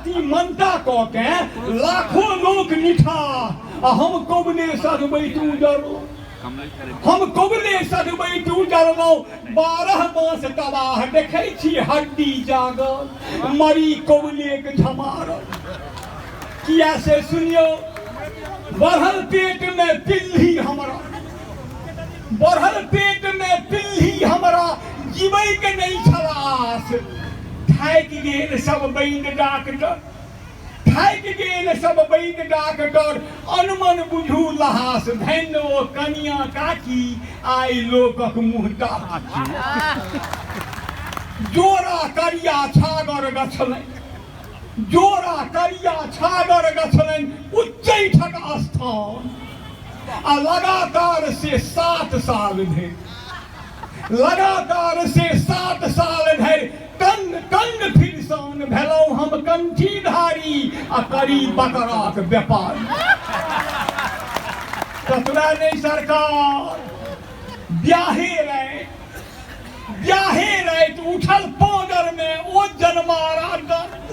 जाति मनता कऽ के लाखों लोक निठा आ हम कबले सधबै तू डरो हम कबले सधबै तू डरलौ 12 मास तबाह देखै छी हड्डी जागल मरी कबले के झमार किया से सुनियो बढ़ल पेट में पिल्ली हमरा बढ़ल पेट में पिल्ली हमरा जीवै के नहीं छलास थाकि गेल सब वैद्य डॉक्टर थाकि गेल सब वैद्य डॉक्टर अनमन बुझू लहास धन्य ओ कनिया काकी आइ लोकक मुँह ताकी जोरा करिया छागर गछलनि जोरा करिया छागर गछलनि उच्चैठक स्थान आ लगातार से 7 साल धरि लगातार से 7 साल धरि कंड कंड फिरसान भेलौं हम कंठीधारी आ करी बकराक व्यापारी कतरा नहीं सरकार ब्याहे रात उठल पाँगर में ओ जनमारा दर्द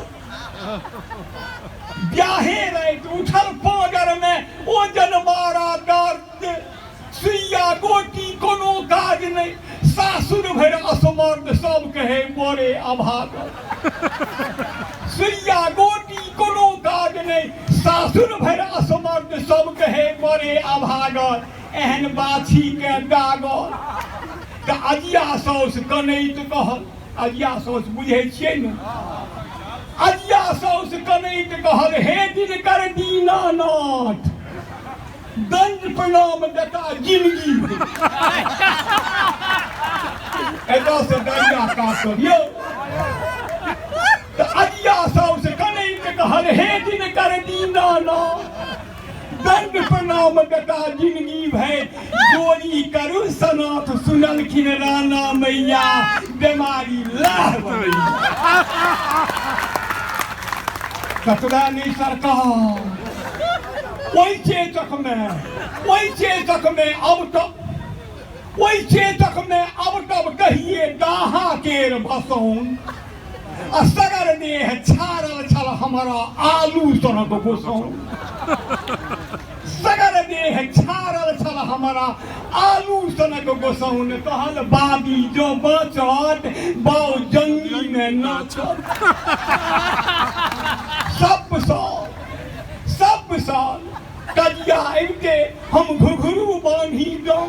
ब्याहे रात उठल पाँगर में ओ जनमारा दर्द सुइया गोटी कोनो काज नहीं सासुर भर असमर्थ सब कहे मोरे अभागल सुइया गोटी कोनो काज नहीं सासुर भर असमर्थ सब कहे मोरे अभागल एहन बाछी के दागल त अजिया सौस कनैत कहल अजिया सौस बुझै छियै न अजिया सौस कनैत कहल हे दिनकर दीनानाथ दंड प्रणाम देता जिंदगी ऐसा से दरिया काट दियो तो अजिया सौस कनैत कहल हे दिनकर दीनानाथ दंड प्रणाम देता जिंदगी भय जोरी करू सनाथ सुनलखिन राना मैया बीमारी लाह कतरा नहीं सरकार वही चेतक में अब तब कहिए दाहा केर भसौन असगर देह छारल छल हमारा आलू सनक गोसौन सगर देह छारल छल हमारा आलू सनक गोसौन कहल बाबी जो बचत बाउ जंगी में नाचत सब साल कजिया अबिते हम घुघरू बांधी दो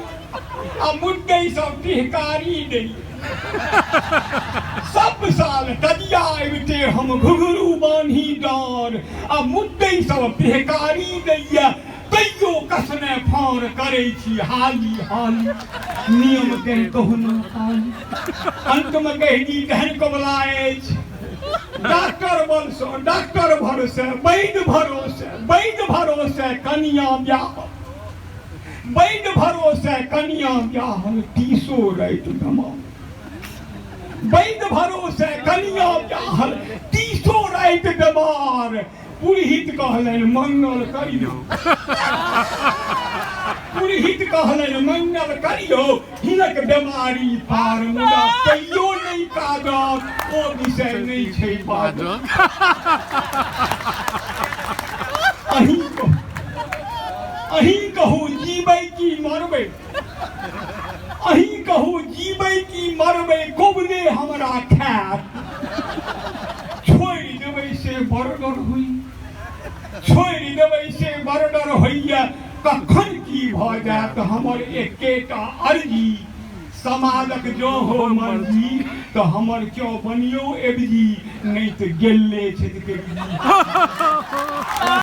आ मुद्दे सब टिहकारी दै सब साल कजिया अबिते हम घुघरू बांधी डार आ मुद्दे सब टिहकारी दैया तैयो कसने फार करै छी हाली नियम के कहू न हाली अंत में कहि दी धन कबला अछि डॉक्टर भरोसे वैद्य भरोसे कनिया ब्याह 30 रात गमा वैद्य भरोसे कनिया ब्याह 30 रात गमार पुरहित कहलनि मंगल करियो हिनक बीमारी पार मुदा कहियो नहीं कागत ओ विषय नहीं छै बाजत अहीं कहू जीबै की मरबै कोबले हमरा खायत छोड़ि देबै से बरडर होइया कखन की भऽ जायत हमर एकेटा अर्जी समाजक जो हो मर्जी तो हमर क्यों बनियो एबजी नहीं तो गेले छे